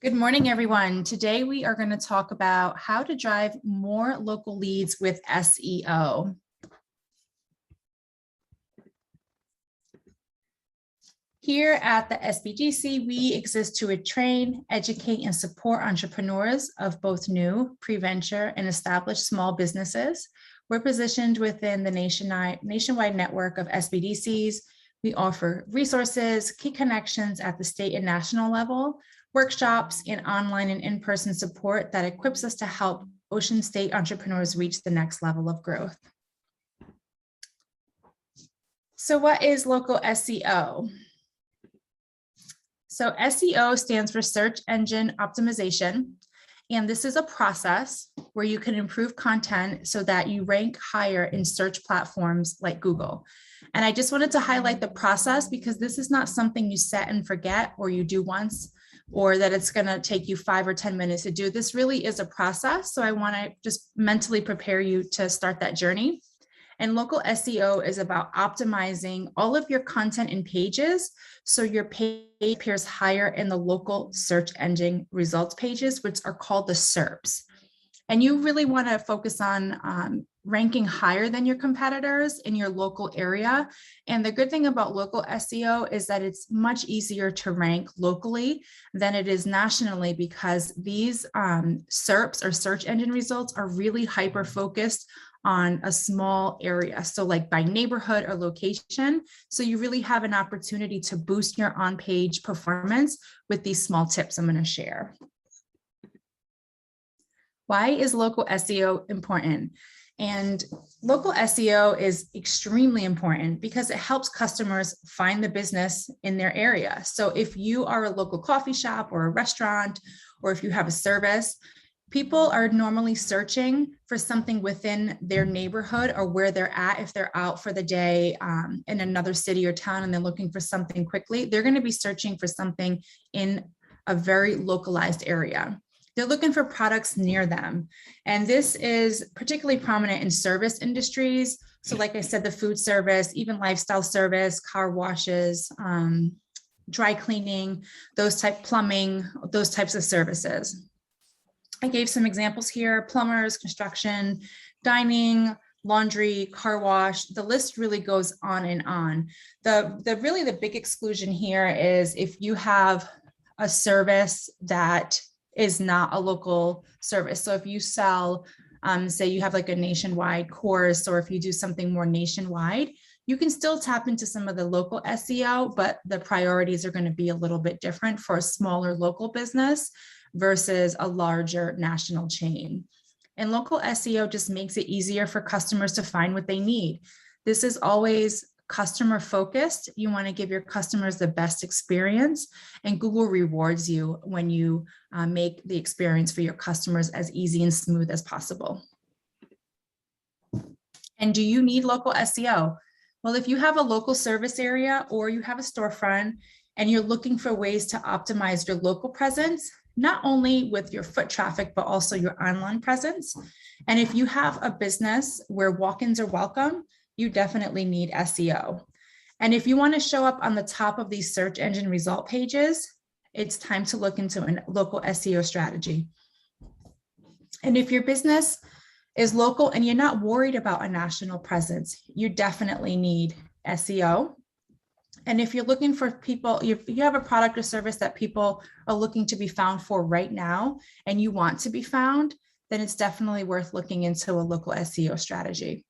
Good morning, everyone. Today we are going to talk about how to drive more local leads with SEO. Here at the SBDC, we exist to train, educate, and support entrepreneurs of both new, pre-venture, and established small businesses. We're positioned within the nationwide network of SBDCs. We offer resources, key connections at the state and national level, workshops, and online and in-person support that equips us to help Ocean State entrepreneurs reach the next level of growth. So what is local SEO? So SEO stands for search engine optimization. And this is a process where you can improve content so that you rank higher in search platforms like Google. And I just wanted to highlight the process because this is not something you set and forget or you do once, or that it's going to take you 5 or 10 minutes to do. This really is a process. So I want to just mentally prepare you to start that journey. And local SEO is about optimizing all of your content and pages so your page appears higher in the local search engine results pages, which are called the SERPs. And you really want to focus on ranking higher than your competitors in your local area. And the good thing about local SEO is that it's much easier to rank locally than it is nationally because these SERPs or search engine results are really hyper-focused on a small area. So like by neighborhood or location. So you really have an opportunity to boost your on-page performance with these small tips I'm going to share. Why is local SEO important? And local SEO is extremely important because it helps customers find the business in their area. So if you are a local coffee shop or a restaurant, or if you have a service, people are normally searching for something within their neighborhood or where they're at. If they're out for the day in another city or town and they're looking for something quickly, they're going to be searching for something in a very localized area. They're looking for products near them. And this is particularly prominent in service industries. So like I said, the food service, even lifestyle service, car washes, dry cleaning, plumbing, those types of services. I gave some examples here: plumbers, construction, dining, laundry, car wash. The list really goes on and on. The big exclusion here is if you have a service that is not a local service. So if you sell, say you have like a nationwide course, or if you do something more nationwide, you can still tap into some of the local SEO, but the priorities are going to be a little bit different for a smaller local business versus a larger national chain. And local SEO just makes it easier for customers to find what they need. This is always customer focused. You want to give your customers the best experience, and Google rewards you when you make the experience for your customers as easy and smooth as possible. And do you need local SEO? Well, if you have a local service area or you have a storefront and you're looking for ways to optimize your local presence, not only with your foot traffic, but also your online presence. And if you have a business where walk-ins are welcome, you definitely need SEO. And if you want to show up on the top of these search engine result pages, it's time to look into a local SEO strategy. And if your business is local and you're not worried about a national presence, you definitely need SEO. And if you're looking for people, if you have a product or service that people are looking to be found for right now, and you want to be found, then it's definitely worth looking into a local SEO strategy.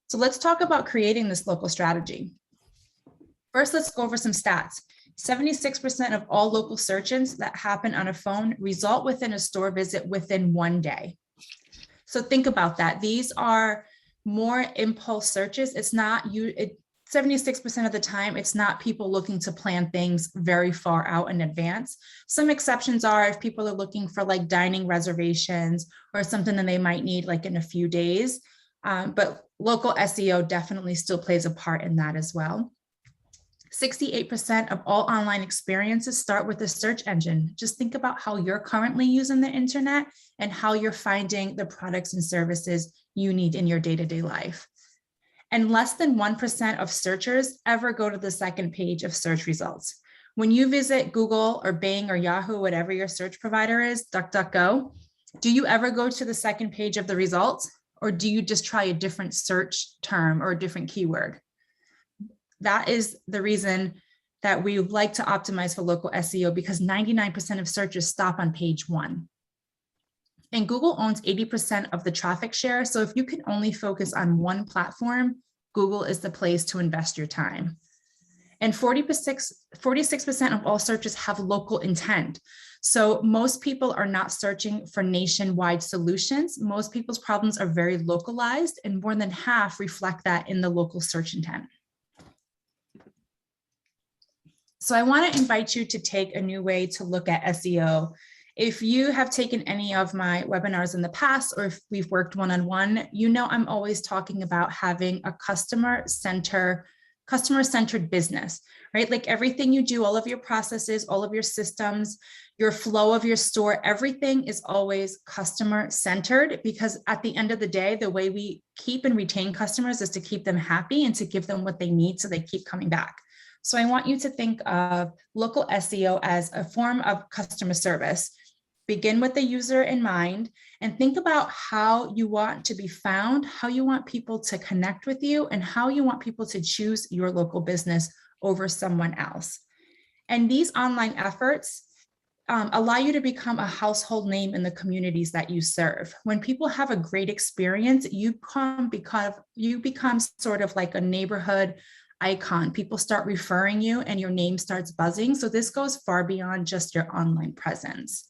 So let's talk about creating this local strategy. First, let's go over some stats. 76% of all local search-ins that happen on a phone result within a store visit within 1 day. So think about that. These are more impulse searches. It's not 76% of the time, it's not people looking to plan things very far out in advance. Some exceptions are if people are looking for like dining reservations or something that they might need like in a few days. But local SEO definitely still plays a part in that as well. 68% of all online experiences start with a search engine. Just think about how you're currently using the internet and how you're finding the products and services you need in your day-to-day life. And less than 1% of searchers ever go to the second page of search results. When you visit Google or Bing or Yahoo, whatever your search provider is, DuckDuckGo, do you ever go to the second page of the results? Or do you just try a different search term or a different keyword? That is the reason that we like to optimize for local SEO, because 99% of searches stop on page 1. And Google owns 80% of the traffic share. So if you can only focus on one platform, Google is the place to invest your time. And 46% of all searches have local intent. So most people are not searching for nationwide solutions. Most people's problems are very localized, and more than half reflect that in the local search intent. So I want to invite you to take a new way to look at SEO. If you have taken any of my webinars in the past, or if we've worked one-on-one, you know I'm always talking about having a customer-centered business, right? Like everything you do, all of your processes, all of your systems, your flow of your store, everything is always customer-centered, because at the end of the day, the way we keep and retain customers is to keep them happy and to give them what they need so they keep coming back. So I want you to think of local SEO as a form of customer service. Begin with the user in mind and think about how you want to be found, how you want people to connect with you, and how you want people to choose your local business over someone else. And these online efforts allow you to become a household name in the communities that you serve. When people have a great experience, you become sort of like a neighborhood icon. People start referring you and your name starts buzzing. So this goes far beyond just your online presence.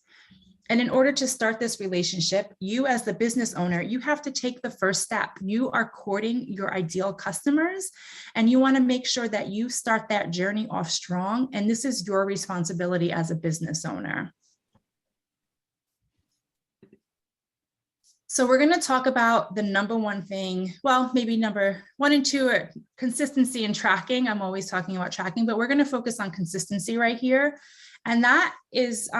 And in order to start this relationship, you as the business owner, you have to take the first step. You are courting your ideal customers, and you want to make sure that you start that journey off strong. And this is your responsibility as a business owner. So we're going to talk about the number one thing, well, maybe number 1 and 2 are consistency and tracking. I'm always talking about tracking, but we're going to focus on consistency right here. And that is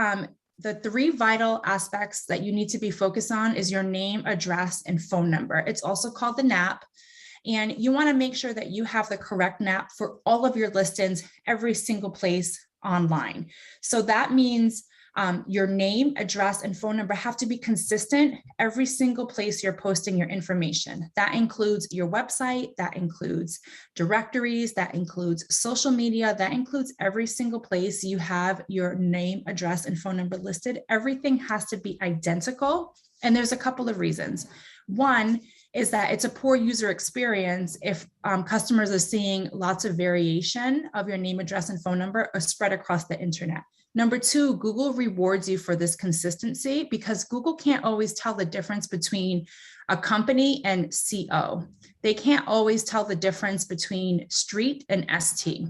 the 3 vital aspects that you need to be focused on is your name, address, and phone number. It's also called the NAP. And you want to make sure that you have the correct NAP for all of your listings, every single place online. So that means your name, address, and phone number have to be consistent every single place you're posting your information. That includes your website, that includes directories, that includes social media, that includes every single place you have your name, address, and phone number listed. Everything has to be identical. And there's a couple of reasons. One is that it's a poor user experience if customers are seeing lots of variation of your name, address, and phone number are spread across the internet. Number 2, Google rewards you for this consistency because Google can't always tell the difference between a company and CO. They can't always tell the difference between street and ST.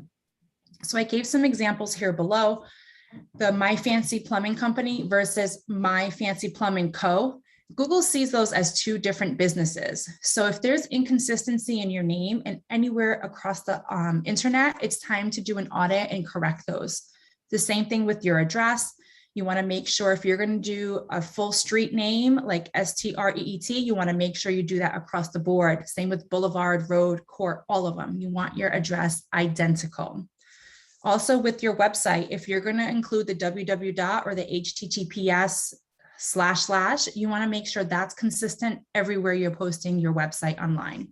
So I gave some examples here below. The My Fancy Plumbing Company versus My Fancy Plumbing Co. Google sees those as 2 different businesses. So if there's inconsistency in your name and anywhere across the internet, it's time to do an audit and correct those. The same thing with your address. You want to make sure if you're going to do a full street name like STREET, you want to make sure you do that across the board. Same with Boulevard, Road, Court, all of them. You want your address identical. Also with your website, if you're going to include the www or the HTTPS / you want to make sure that's consistent everywhere you're posting your website online.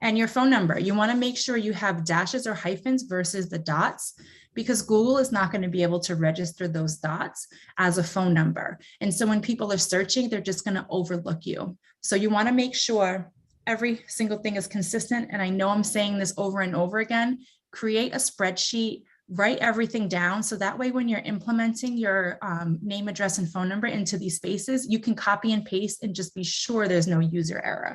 And your phone number, you want to make sure you have dashes or hyphens versus the dots, because Google is not going to be able to register those dots as a phone number. And so when people are searching, they're just going to overlook you. So you want to make sure every single thing is consistent. And I know I'm saying this over and over again, create a spreadsheet, write everything down. So that way, when you're implementing your name, address, and phone number into these spaces, you can copy and paste and just be sure there's no user error.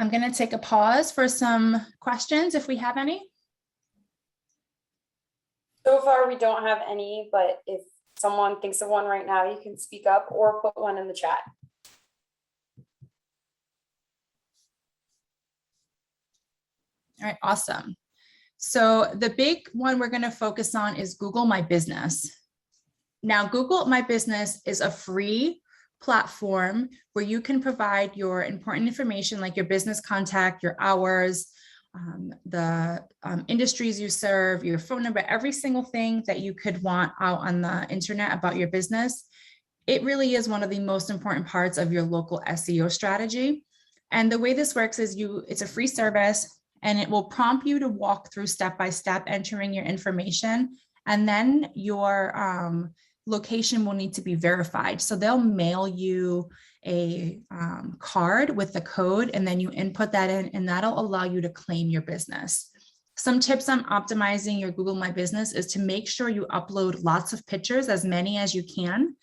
I'm going to take a pause for some questions if we have any. So far, we don't have any, but if someone thinks of one right now, you can speak up or put one in the chat. All right, awesome. So the big one we're going to focus on is Google My Business. Now, Google My Business is a free platform where you can provide your important information like your business contact, your hours, the industries you serve, your phone number, every single thing that you could want out on the internet about your business. It really is one of the most important parts of your local SEO strategy. And the way this works is it's a free service, and it will prompt you to walk through step-by-step entering your information. And then your location will need to be verified. So they'll mail you a card with the code, and then you input that in, and that'll allow you to claim your business. Some tips on optimizing your Google My Business is to make sure you upload lots of pictures, as many as you can.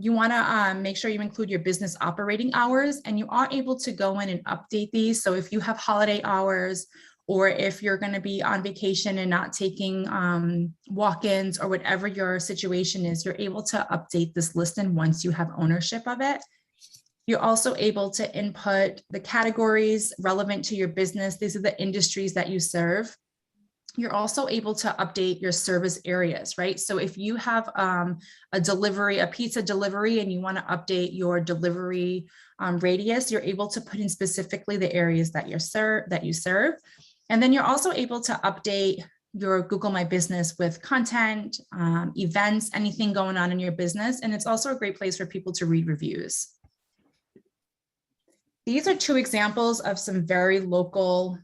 You want to make sure you include your business operating hours, and you are able to go in and update these. So if you have holiday hours, or if you're going to be on vacation and not taking walk-ins, or whatever your situation is, you're able to update this listing once you have ownership of it. You're also able to input the categories relevant to your business. These are the industries that you serve. You're also able to update your service areas, right? So if you have a pizza delivery, and you want to update your delivery radius, you're able to put in specifically the areas that you serve. And then you're also able to update your Google My Business with content, events, anything going on in your business. And it's also a great place for people to read reviews. These are two examples of some very local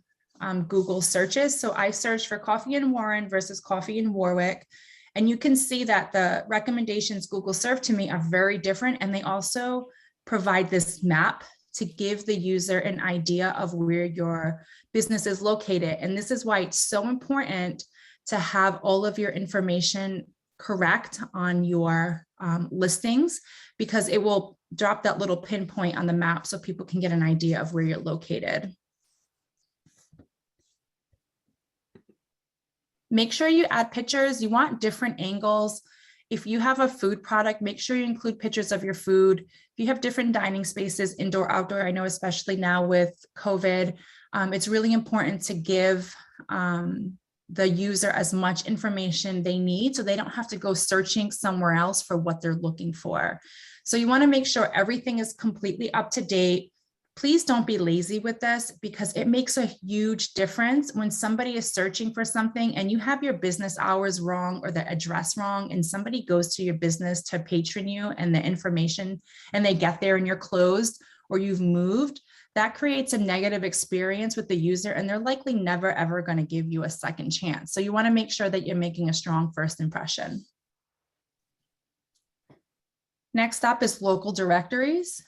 Google searches. So I searched for coffee in Warren versus coffee in Warwick. And you can see that the recommendations Google served to me are very different. And they also provide this map to give the user an idea of where your business is located. And this is why it's so important to have all of your information correct on your listings, because it will drop that little pinpoint on the map so people can get an idea of where you're located. Make sure you add pictures. You want different angles. If you have a food product, make sure you include pictures of your food. If you have different dining spaces, indoor, outdoor, I know especially now with COVID, it's really important to give the user as much information they need so they don't have to go searching somewhere else for what they're looking for. So you want to make sure everything is completely up to date. Please don't be lazy with this, because it makes a huge difference when somebody is searching for something and you have your business hours wrong or the address wrong, and somebody goes to your business to patron you and the information, and they get there and you're closed or you've moved. That creates a negative experience with the user, and they're likely never, ever going to give you a second chance. So you want to make sure that you're making a strong first impression. Next up is local directories.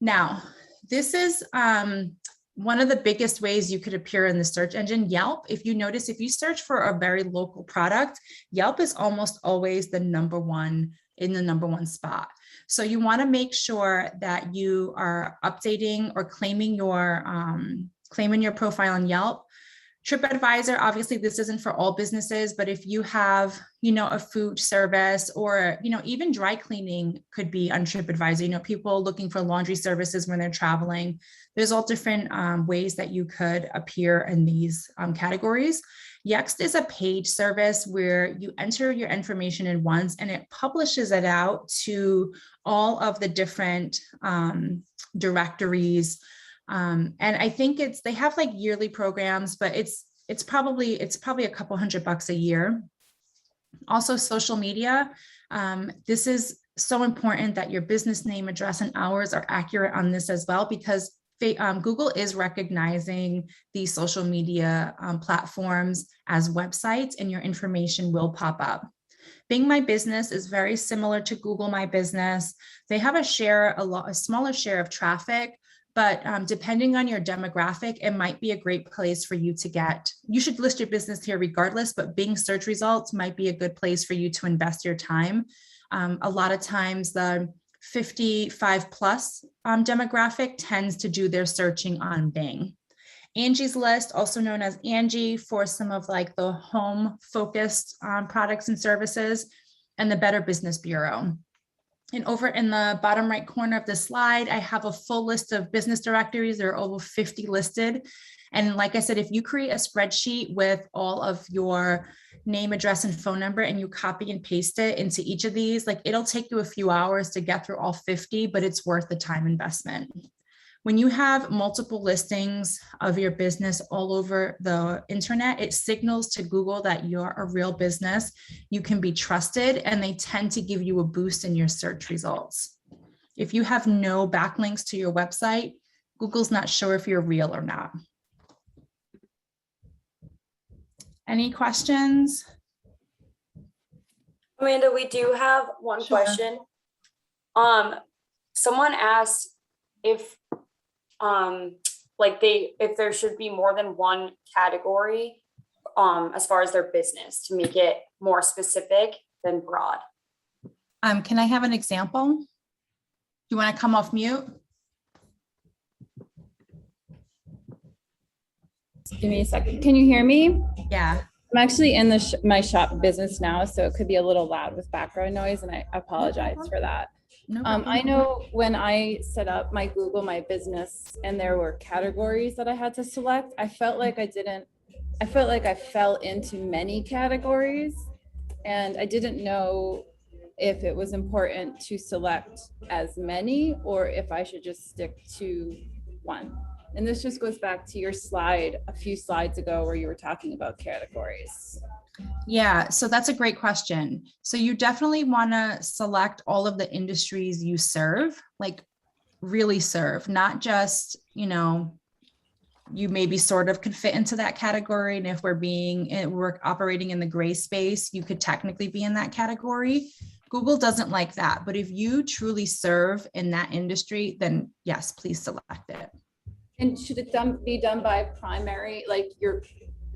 Now, this is one of the biggest ways you could appear in the search engine. Yelp, if you notice, if you search for a very local product, Yelp is almost always in the number one spot. So you want to make sure that you are updating or claiming your profile on Yelp. TripAdvisor, obviously this isn't for all businesses, but if you have, a food service, or, even dry cleaning could be on TripAdvisor, people looking for laundry services when they're traveling. There's all different ways that you could appear in these categories. Yext is a page service where you enter your information in once and it publishes it out to all of the different directories. And I think they have like yearly programs, but it's probably a couple $100 a year. Also social media. This is so important that your business name, address, and hours are accurate on this as well, because Google is recognizing these social media platforms as websites, and your information will pop up. Bing My Business is very similar to Google My Business. They have a smaller share of traffic, but depending on your demographic, it might be a great place for you to get. You should list your business here regardless, but Bing search results might be a good place for you to invest your time. A lot of times the 55 plus demographic tends to do their searching on Bing. Angie's List, also known as Angie, for some of like the home focused products and services, and the Better Business Bureau. And over in the bottom right corner of the slide, I have a full list of business directories. There are over 50 listed. And like I said, if you create a spreadsheet with all of your name, address, and phone number, and you copy and paste it into each of these, like it'll take you a few hours to get through all 50, but it's worth the time investment. When you have multiple listings of your business all over the internet, it signals to Google that you're a real business, you can be trusted, and they tend to give you a boost in your search results. If you have no backlinks to your website, Google's not sure if you're real or not. Any questions? Amanda, we do have one Sure. question. Someone asked if if there should be more than one category as far as their business to make it more specific than broad. Can I have an example? Do you want to come off mute? Give me a second. Can you hear me? Yeah. I'm actually in the my shop business now, so it could be a little loud with background noise, and I apologize for that. No I know when I set up my Google My Business and there were categories that I had to select, I felt like I fell into many categories, and I didn't know if it was important to select as many or if I should just stick to one. And this just goes back to your slide a few slides ago where you were talking about categories. Yeah, so that's a great question. So you definitely want to select all of the industries you serve, like really serve, not just, you know, you maybe sort of could fit into that category. And if we're operating in the gray space, you could technically be in that category. Google doesn't like that. But if you truly serve in that industry, then yes, please select it. And should it be done by primary, like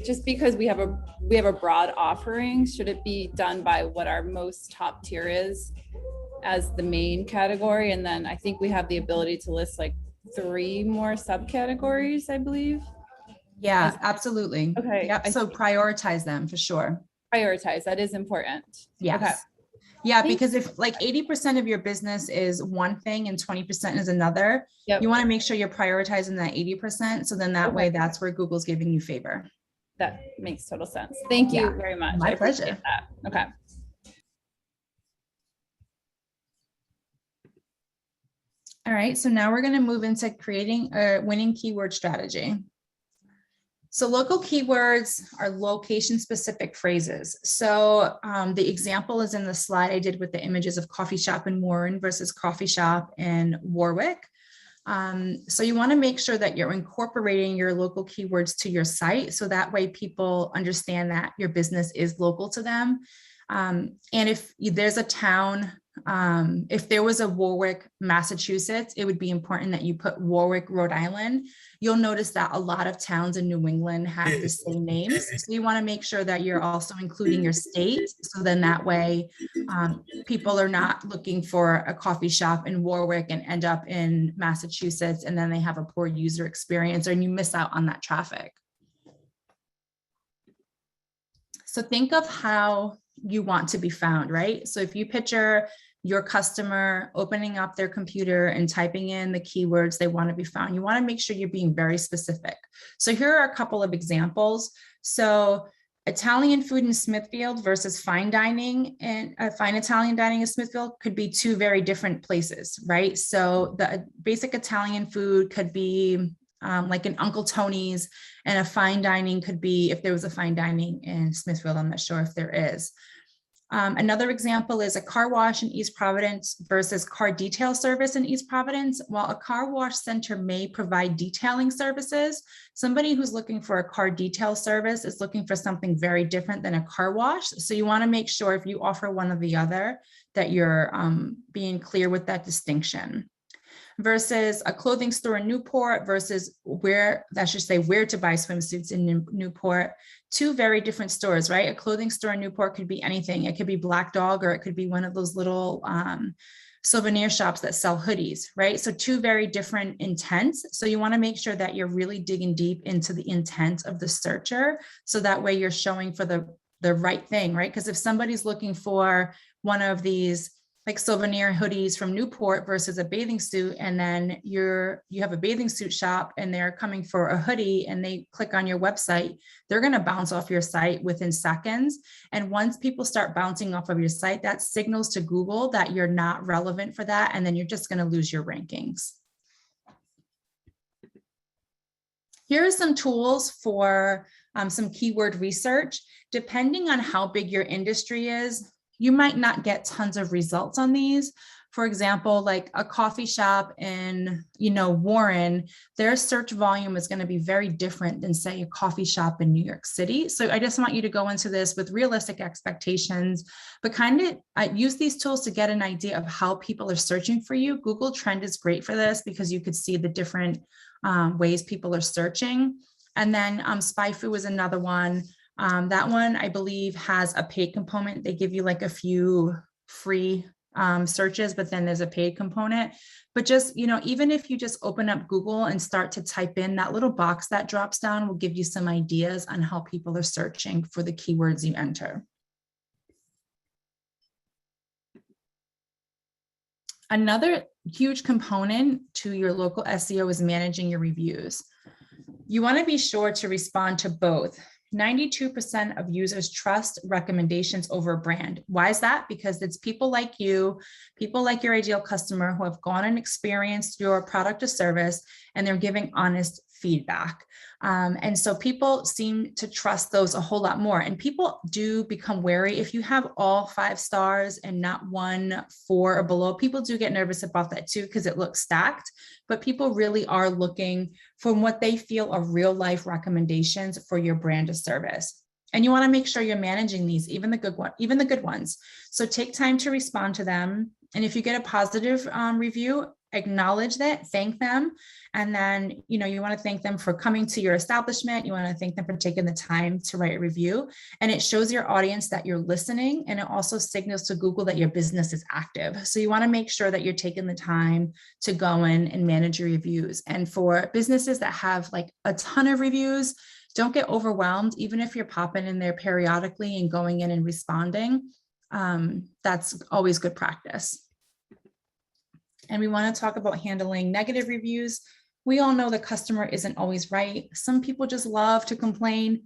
just because we have a broad offering, should it be done by what our most top tier is as the main category? And then I think we have the ability to list like 3 more subcategories, I believe. Yeah, absolutely. Okay. Yep. So prioritize them for sure. Prioritize, that is important. Yes. Okay. Yeah, because if like 80% of your business is one thing and 20% is another, Yep. you want to make sure you're prioritizing that 80%. So then that way, that's where Google's giving you favor. That makes total sense. Thank you very much. My I appreciate pleasure. that. Okay. All right, so now we're going to move into creating a winning keyword strategy. So local keywords are location-specific phrases. So the example is in the slide I did with the images of coffee shop in Warren versus coffee shop in Warwick. So you want to make sure that you're incorporating your local keywords to your site, so that way people understand that your business is local to them. And if there's a town, if there was a Warwick, Massachusetts, it would be important that you put Warwick, Rhode Island. You'll notice that a lot of towns in New England have the same names. So you want to make sure that you're also including your state. So then that way people are not looking for a coffee shop in Warwick and end up in Massachusetts, and then they have a poor user experience, and you miss out on that traffic. So think of how you want to be found, right? So if you picture your customer opening up their computer and typing in the keywords they want to be found, you want to make sure you're being very specific. So here are a couple of examples. So Italian food in Smithfield versus fine dining, and fine Italian dining in Smithfield could be 2 very different places, right? So the basic Italian food could be like an Uncle Tony's, and a fine dining could be, if there was a fine dining in Smithfield, I'm not sure if there is. Another example is a car wash in East Providence versus car detail service in East Providence. While a car wash center may provide detailing services, somebody who's looking for a car detail service is looking for something very different than a car wash. So you want to make sure if you offer one or the other that you're being clear with that distinction. Versus a clothing store in Newport versus where to buy swimsuits in Newport. 2 very different stores, right? A clothing store in Newport could be anything. It could be Black Dog, or it could be one of those little souvenir shops that sell hoodies, right? So 2 very different intents. So you want to make sure that you're really digging deep into the intent of the searcher. So that way you're showing for the right thing, right? Because if somebody's looking for one of these like souvenir hoodies from Newport versus a bathing suit, and then you have a bathing suit shop and they're coming for a hoodie and they click on your website, they're going to bounce off your site within seconds. And once people start bouncing off of your site, that signals to Google that you're not relevant for that, and then you're just going to lose your rankings. Here are some tools for some keyword research. Depending on how big your industry is, you might not get tons of results on these. For example, like a coffee shop in, Warren, their search volume is going to be very different than, say, a coffee shop in New York City. So I just want you to go into this with realistic expectations, but kind of use these tools to get an idea of how people are searching for you. Google Trend is great for this because you could see the different ways people are searching. And then SpyFu is another one. That one, I believe, has a paid component. They give you like a few free searches, but then there's a paid component. But just, even if you just open up Google and start to type in, that little box that drops down will give you some ideas on how people are searching for the keywords you enter. Another huge component to your local SEO is managing your reviews. You want to be sure to respond to both. 92% of users trust recommendations over a brand. Why is that? Because it's people like you, people like your ideal customer who have gone and experienced your product or service, and they're giving honest feedback. And so people seem to trust those a whole lot more. And people do become wary. If you have all 5 stars and not 1, 4 or below, people do get nervous about that too, because it looks stacked. But people really are looking for what they feel are real life recommendations for your brand or service. And you want to make sure you're managing these, even the good ones. So take time to respond to them. And if you get a positive review, acknowledge that, thank them. And then, you want to thank them for coming to your establishment. You want to thank them for taking the time to write a review. And it shows your audience that you're listening. And it also signals to Google that your business is active. So you want to make sure that you're taking the time to go in and manage your reviews. And for businesses that have like a ton of reviews, don't get overwhelmed. Even if you're popping in there periodically and going in and responding, that's always good practice. And we want to talk about handling negative reviews. We all know the customer isn't always right. Some people just love to complain.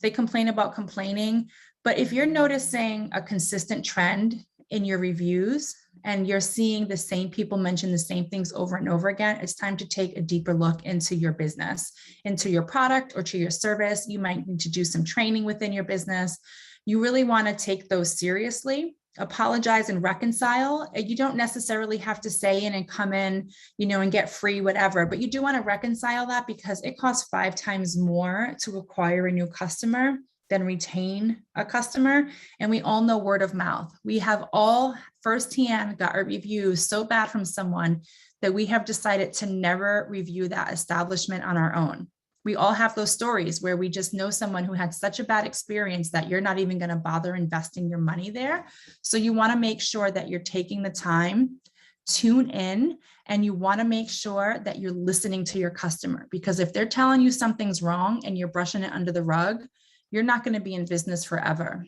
They complain about complaining. But if you're noticing a consistent trend in your reviews and you're seeing the same people mention the same things over and over again, it's time to take a deeper look into your business, into your product or to your service. You might need to do some training within your business. You really want to take those seriously. Apologize and reconcile. You don't necessarily have to say in and come in, and get free whatever, but you do want to reconcile that because it costs 5 times more to acquire a new customer than retain a customer. And we all know word of mouth. We have all firsthand got a review so bad from someone that we have decided to never review that establishment on our own. We all have those stories where we just know someone who had such a bad experience that you're not even going to bother investing your money there. So you want to make sure that you're taking the time, tune in, and you want to make sure that you're listening to your customer, because if they're telling you something's wrong and you're brushing it under the rug, you're not going to be in business forever.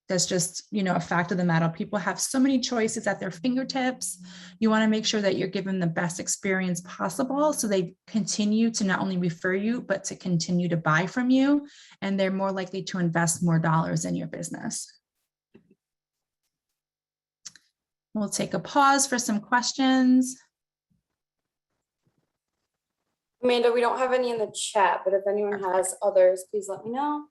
That's just, a fact of the matter. People have so many choices at their fingertips. You want to make sure that you're giving the best experience possible so they continue to not only refer you, but to continue to buy from you. And they're more likely to invest more dollars in your business. We'll take a pause for some questions. Amanda, we don't have any in the chat, but if anyone has others, please let me know.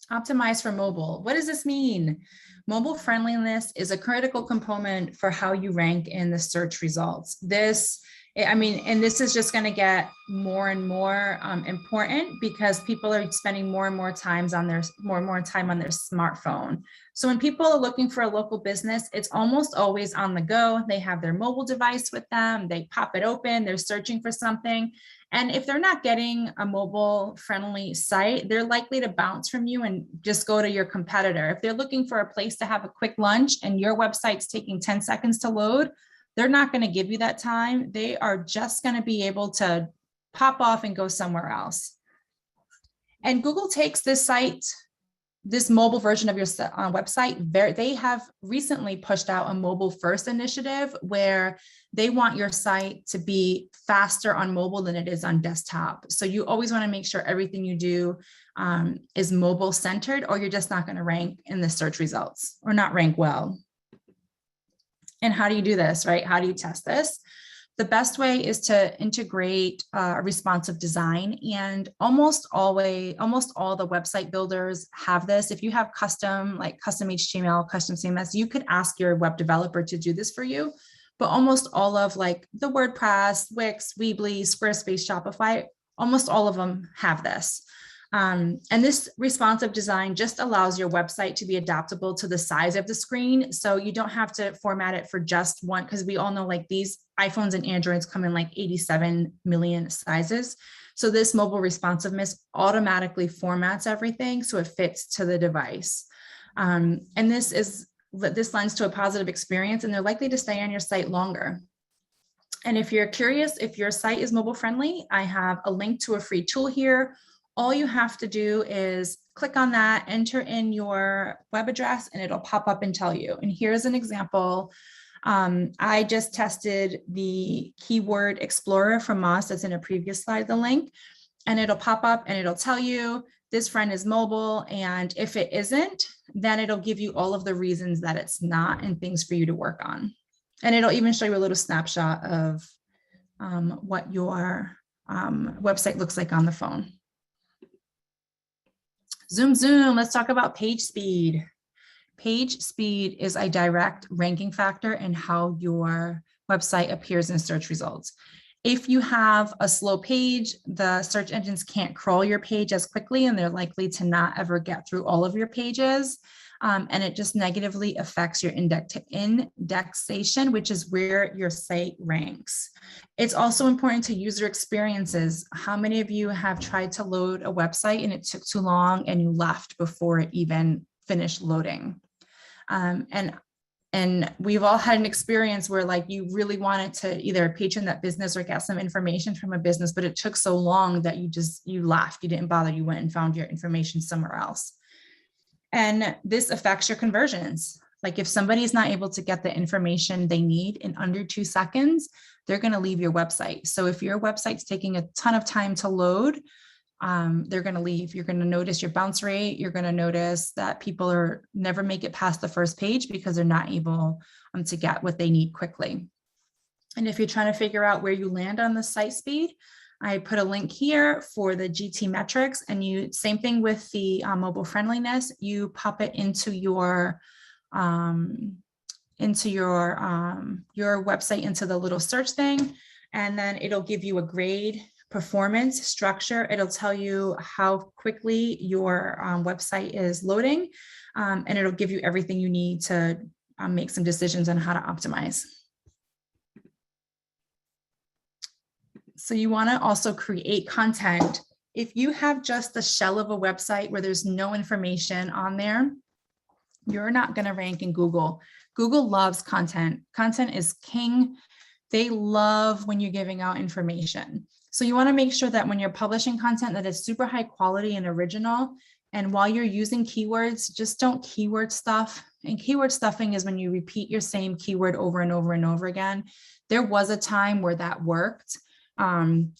Optimize for mobile. What does this mean? Mobile friendliness is a critical component for how you rank in the search results. This is just going to get more and more important because people are spending more and more time on their smartphone. So when people are looking for a local business, it's almost always on the go. They have their mobile device with them. They pop it open. They're searching for something. And if they're not getting a mobile friendly site, they're likely to bounce from you and just go to your competitor. If they're looking for a place to have a quick lunch and your website's taking 10 seconds to load, they're not going to give you that time. They are just going to be able to pop off and go somewhere else. And Google takes this site, this mobile version of your website, they have recently pushed out a mobile first initiative where they want your site to be faster on mobile than it is on desktop. So you always want to make sure everything you do is mobile centered, or you're just not going to rank in the search results or not rank well. And how do you do this, right? How do you test this? The best way is to integrate a responsive design, and almost all the website builders have this. If you have custom HTML, custom CMS, you could ask your web developer to do this for you. But almost all of like the WordPress, Wix, Weebly, Squarespace, Shopify, almost all of them have this. And this responsive design just allows your website to be adaptable to the size of the screen. So you don't have to format it for just one, because we all know like these iPhones and Androids come in like 87 million sizes. So this mobile responsiveness automatically formats everything so it fits to the device. And this lends to a positive experience, and they're likely to stay on your site longer. And if you're curious if your site is mobile friendly, I have a link to a free tool here. All you have to do is click on that, enter in your web address, and it'll pop up and tell you. And here's an example. I just tested the keyword explorer from Moz that's in a previous slide, the link, and it'll pop up and it'll tell you this friend is mobile. And if it isn't, then it'll give you all of the reasons that it's not and things for you to work on. And it'll even show you a little snapshot of what your website looks like on the phone. Zoom, let's talk about page speed. Page speed is a direct ranking factor in how your website appears in search results. If you have a slow page, the search engines can't crawl your page as quickly, and they're likely to not ever get through all of your pages. And it just negatively affects your indexation, which is where your site ranks. It's also important to user experiences. How many of you have tried to load a website and it took too long and you left before it even finished loading? And we've all had an experience where like you really wanted to either patron that business or get some information from a business, but it took so long that you left, you didn't bother, you went and found your information somewhere else. And this affects your conversions. Like if somebody is not able to get the information they need in under 2 seconds, they're going to leave your website. So if your website's taking a ton of time to load, they're going to leave. You're going to notice your bounce rate. You're going to notice that people never make it past the first page because they're not able to get what they need quickly. And if you're trying to figure out where you land on the site speed, I put a link here for the GT metrics, and same thing with the mobile friendliness. You pop it into your website, into the little search thing, and then it'll give you a grade, performance, structure. It'll tell you how quickly your website is loading, and it'll give you everything you need to make some decisions on how to optimize. So you want to also create content. If you have just the shell of a website where there's no information on there, you're not going to rank in Google. Google loves content. Content is king. They love when you're giving out information. So you want to make sure that when you're publishing content that is super high quality and original. And while you're using keywords, just don't keyword stuff. And keyword stuffing is when you repeat your same keyword over and over and over again. There was a time where that worked.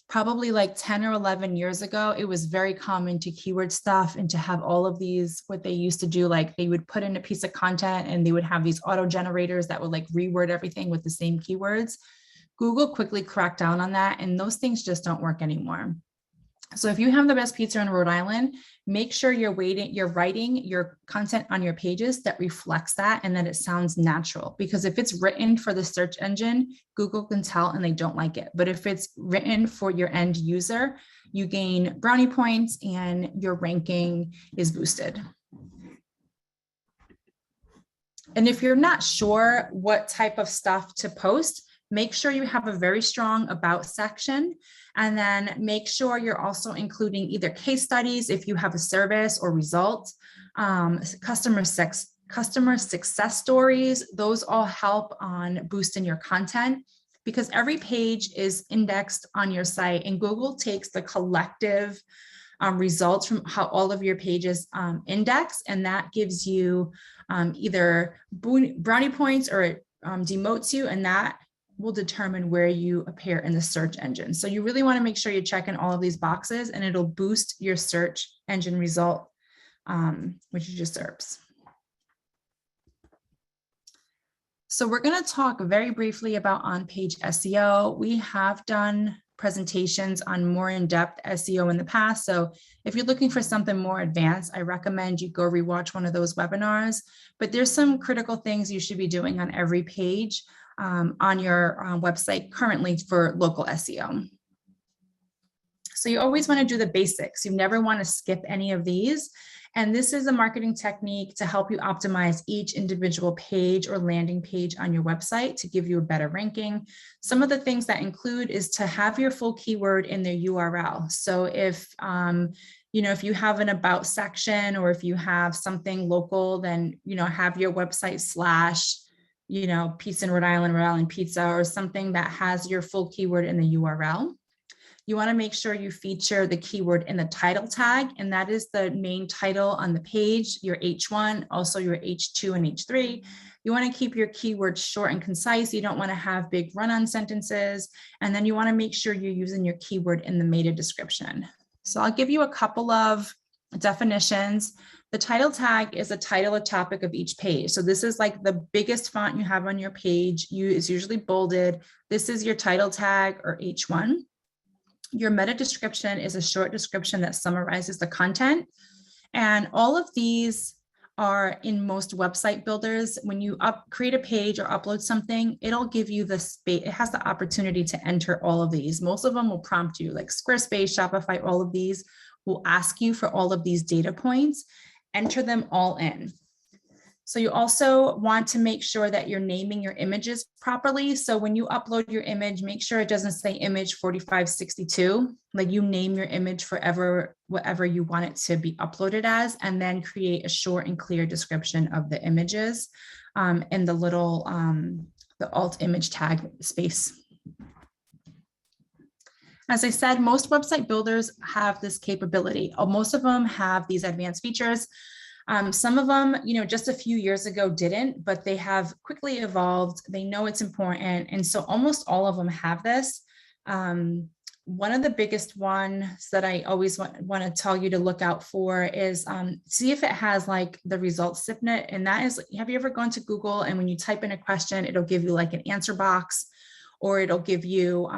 Probably like 10 or 11 years ago, it was very common to keyword stuff and to have all of these, what they used to do, like they would put in a piece of content and they would have these auto generators that would like reword everything with the same keywords. Google quickly cracked down on that, and those things just don't work anymore. So if you have the best pizza in Rhode Island, make sure you're writing your content on your pages that reflects that and that it sounds natural. Because if it's written for the search engine, Google can tell and they don't like it. But if it's written for your end user, you gain brownie points and your ranking is boosted. And if you're not sure what type of stuff to post, make sure you have a very strong about section, and then make sure you're also including either case studies if you have a service or results, customer success stories. Those all help on boosting your content, because every page is indexed on your site, and Google takes the collective results from how all of your pages index, and that gives you either brownie points or it demotes you, and that will determine where you appear in the search engine. So you really want to make sure you're checking all of these boxes, and it'll boost your search engine result, which is your SERPs. So we're going to talk very briefly about on-page SEO. We have done presentations on more in-depth SEO in the past. So if you're looking for something more advanced, I recommend you go rewatch one of those webinars. But there's some critical things you should be doing on every page on your website currently for local SEO. So you always want to do the basics. You never want to skip any of these. And this is a marketing technique to help you optimize each individual page or landing page on your website to give you a better ranking. Some of the things that include is to have your full keyword in their URL. So if if you have an about section, or if you have something local, then have your website / pizza in Rhode Island pizza, or something that has your full keyword in the URL. You want to make sure you feature the keyword in the title tag, and that is the main title on the page, your H1, also your H2 and H3. You want to keep your keywords short and concise. You don't want to have big run-on sentences. And then you want to make sure you're using your keyword in the meta description. So I'll give you a couple of definitions. The title tag is the title or topic of each page. So this is like the biggest font you have on your page. It's usually bolded. This is your title tag or H1. Your meta description is a short description that summarizes the content. And all of these are in most website builders. When you create a page or upload something, it'll give you the space. It has the opportunity to enter all of these. Most of them will prompt you, like Squarespace, Shopify, all of these will ask you for all of these data points. Enter them all in. So you also want to make sure that you're naming your images properly. So when you upload your image, make sure it doesn't say image 4562. Like, you name your image forever, whatever you want it to be uploaded as, and then create a short and clear description of the images in the little, the alt image tag space. As I said, most website builders have this capability. Most of them have these advanced features. Some of them, just a few years ago didn't, but they have quickly evolved. They know it's important. And so almost all of them have this. One of the biggest ones that I always want to tell you to look out for is see if it has like the results snippet. And that is, have you ever gone to Google and when you type in a question, it'll give you like an answer box, or it'll give you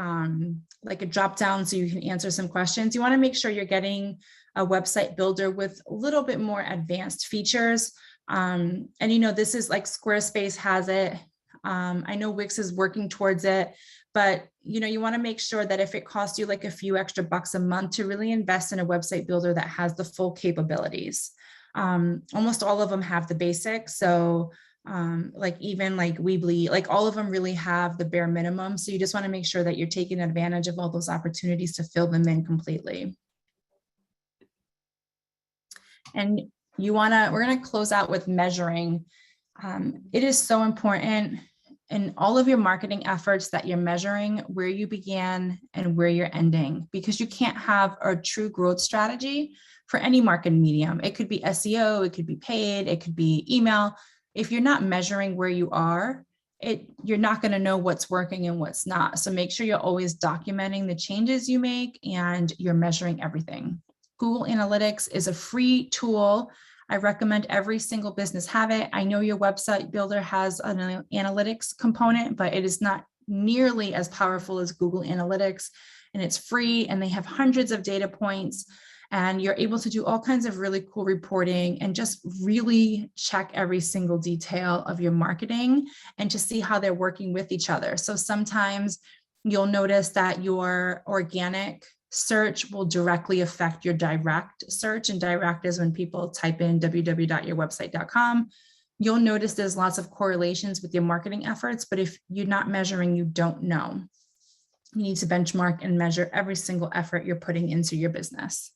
like a drop down so you can answer some questions. You want to make sure you're getting a website builder with a little bit more advanced features. And this is like Squarespace has it. I know Wix is working towards it, but you want to make sure that if it costs you like a few extra bucks a month, to really invest in a website builder that has the full capabilities. Almost all of them have the basics. So even like Weebly, like all of them really have the bare minimum. So you just want to make sure that you're taking advantage of all those opportunities to fill them in completely. And we're going to close out with measuring. It is so important in all of your marketing efforts that you're measuring where you began and where you're ending, because you can't have a true growth strategy for any marketing medium. It could be SEO, it could be paid, it could be email. If you're not measuring where you are, you're not going to know what's working and what's not. So make sure you're always documenting the changes you make and you're measuring everything. Google Analytics is a free tool. I recommend every single business have it. I know your website builder has an analytics component, but it is not nearly as powerful as Google Analytics, and it's free, and they have hundreds of data points, and you're able to do all kinds of really cool reporting and just really check every single detail of your marketing and to see how they're working with each other. So sometimes you'll notice that your organic search will directly affect your direct search, and direct is when people type in www.yourwebsite.com. You'll notice there's lots of correlations with your marketing efforts, but if you're not measuring, you don't know. You need to benchmark and measure every single effort you're putting into your business.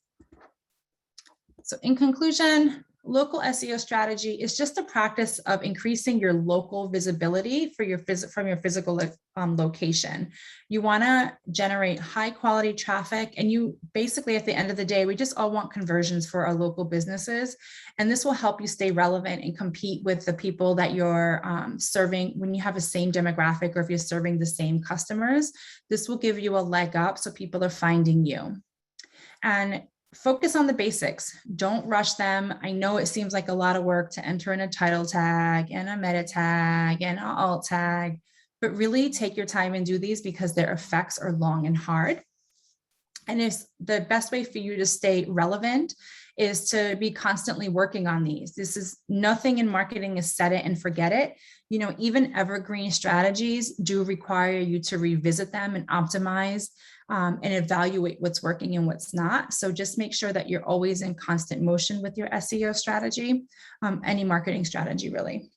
So in conclusion, local SEO strategy is just a practice of increasing your local visibility for your from your physical location. You want to generate high quality traffic, and you basically, at the end of the day, we just all want conversions for our local businesses. And this will help you stay relevant and compete with the people that you're serving when you have the same demographic, or if you're serving the same customers. This will give you a leg up so people are finding you. And focus on the basics. Don't rush them. I know it seems like a lot of work to enter in a title tag and a meta tag and an alt tag, but really take your time and do these because their effects are long and hard. And it's the best way for you to stay relevant is to be constantly working on these. This is nothing in marketing is set it and forget it. You know, even evergreen strategies do require you to revisit them and optimize and evaluate what's working and what's not. So just make sure that you're always in constant motion with your SEO strategy, any marketing strategy really.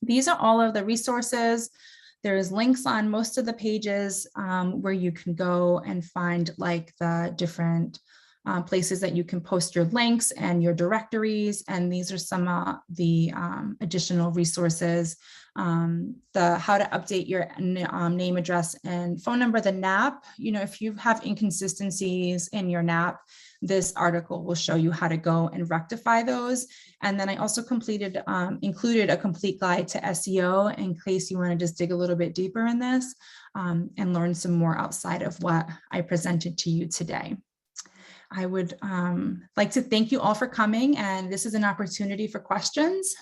These are all of the resources. There's links on most of the pages where you can go and find like the different places that you can post your links and your directories. And these are some of the additional resources. The how to update your name, address, and phone number, the NAP. You know, if you have inconsistencies in your NAP, this article will show you how to go and rectify those. And then I also included a complete guide to SEO in case you want to just dig a little bit deeper in this and learn some more outside of what I presented to you today. I would like to thank you all for coming, and this is an opportunity for questions.